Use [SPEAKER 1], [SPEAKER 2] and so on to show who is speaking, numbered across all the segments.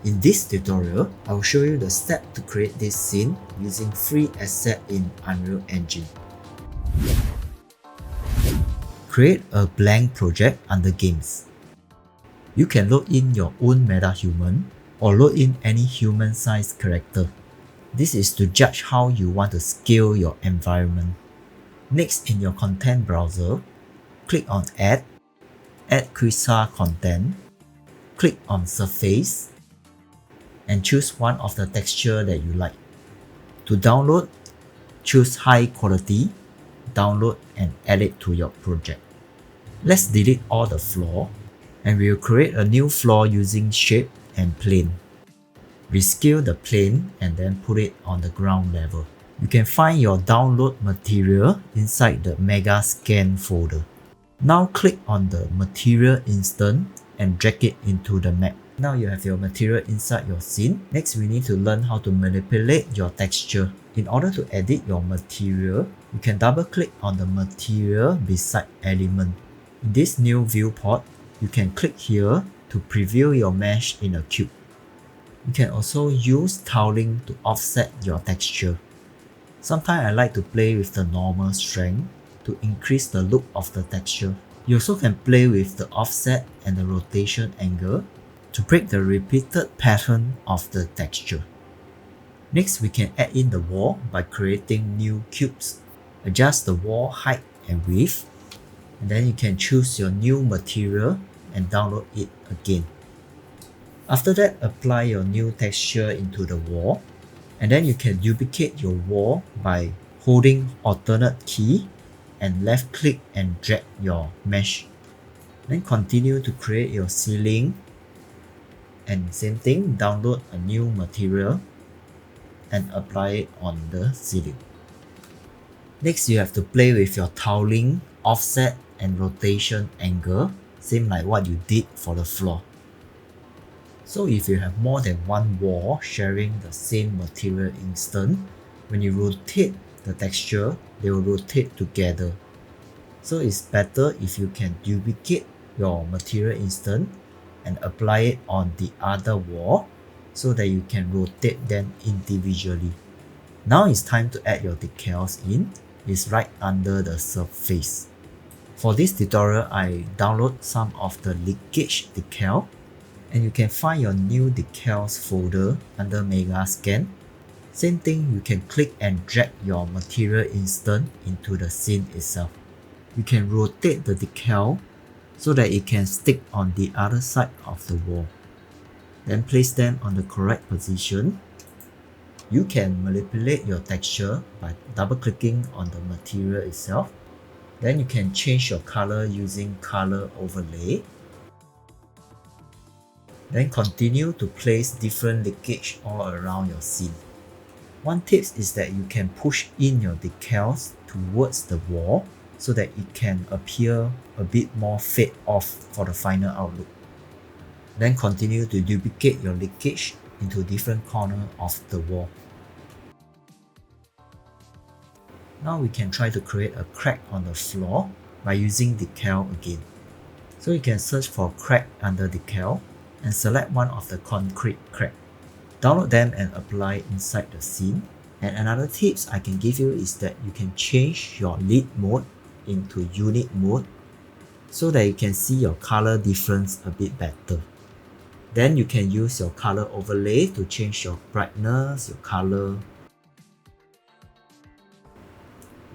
[SPEAKER 1] In this tutorial, I will show you the step to create this scene using free asset in Unreal Engine. Create a blank project under Games. You can load in your own meta-human or load in any human-sized character. This is to judge how you want to scale your environment. Next, in your content browser, click on Add Quasar Content, click on Surface, and choose one of the texture that you like. To download, choose High Quality, download and add it to your project. Let's delete all the floor, and we will create a new floor using Shape and Plane. Rescale the plane and then put it on the ground level. You can find your download material inside the Mega Scan folder. Now click on the material instance and drag it into the map. Now you have your material inside your scene. Next, we need to learn how to manipulate your texture. In order to edit your material, you can double click on the material beside element. In this new viewport, you can click here to preview your mesh in a cube. You can also use tiling to offset your texture. Sometimes I like to play with the normal strength to increase the look of the texture. You also can play with the offset and the rotation angle to break the repeated pattern of the texture. Next, we can add in the wall by creating new cubes. Adjust the wall height and width, and then you can choose your new material and download it again. After that, apply your new texture into the wall, and then you can duplicate your wall by holding alternate key and left click and drag your mesh. Then continue to create your ceiling, and same thing, download a new material and apply it on the ceiling. Next, you have to play with your tiling, offset and rotation angle, same like what you did for the floor. So if you have more than one wall sharing the same material instance, when you rotate the texture, they will rotate together. So it's better if you can duplicate your material instance and apply it on the other wall so that you can rotate them individually. Now it's time to add your decals in. It's right under the surface. For this tutorial, I download some of the leakage decal, and you can find your new decals folder under Mega Scan. Same thing, you can click and drag your material instance into the scene itself. You can rotate the decal so that it can stick on the other side of the wall. Then place them on the correct position. You can manipulate your texture by double clicking on the material itself. Then you can change your color using color overlay. Then continue to place different leakage all around your scene. One tip is that you can push in your decals towards the wall so that it can appear a bit more fade off for the final outlook. Then continue to duplicate your leakage into different corners of the wall. Now we can try to create a crack on the floor by using decal again. So you can search for crack under decal and select one of the concrete crack. Download them and apply inside the scene. And another tips I can give you is that you can change your lead mode into unit mode so that you can see your color difference a bit better. Then you can use your color overlay to change your brightness, your color.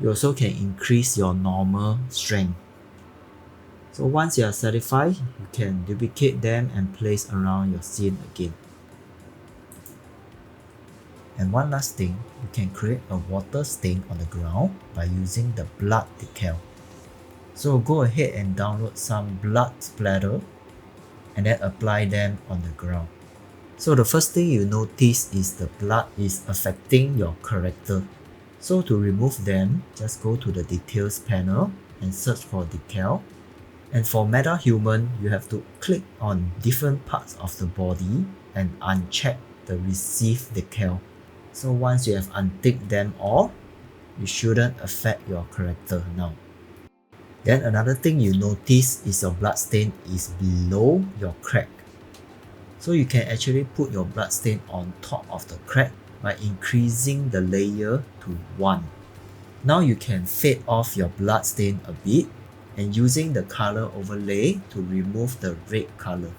[SPEAKER 1] You also can increase your normal strength. So once you are satisfied, you can duplicate them and place around your scene again. And one last thing, you can create a water stain on the ground by using the blood decal. So go ahead and download some blood splatter and then apply them on the ground. So the first thing you notice is the blood is affecting your character. So to remove them, just go to the details panel and search for decal. And for meta human, you have to click on different parts of the body and uncheck the receive decal. So once you have unticked them all, it shouldn't affect your character now. Then another thing you notice is your blood stain is below your crack. So you can actually put your bloodstain on top of the crack by increasing the layer to 1. Now you can fade off your bloodstain a bit and using the color overlay to remove the red color.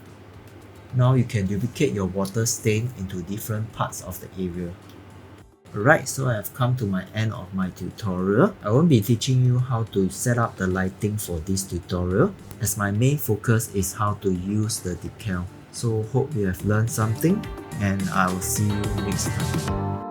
[SPEAKER 1] Now you can duplicate your water stain into different parts of the area. Alright, so I have come to my end of my tutorial. I won't be teaching you how to set up the lighting for this tutorial, as my main focus is how to use the decal. So hope you have learned something, and I will see you next time.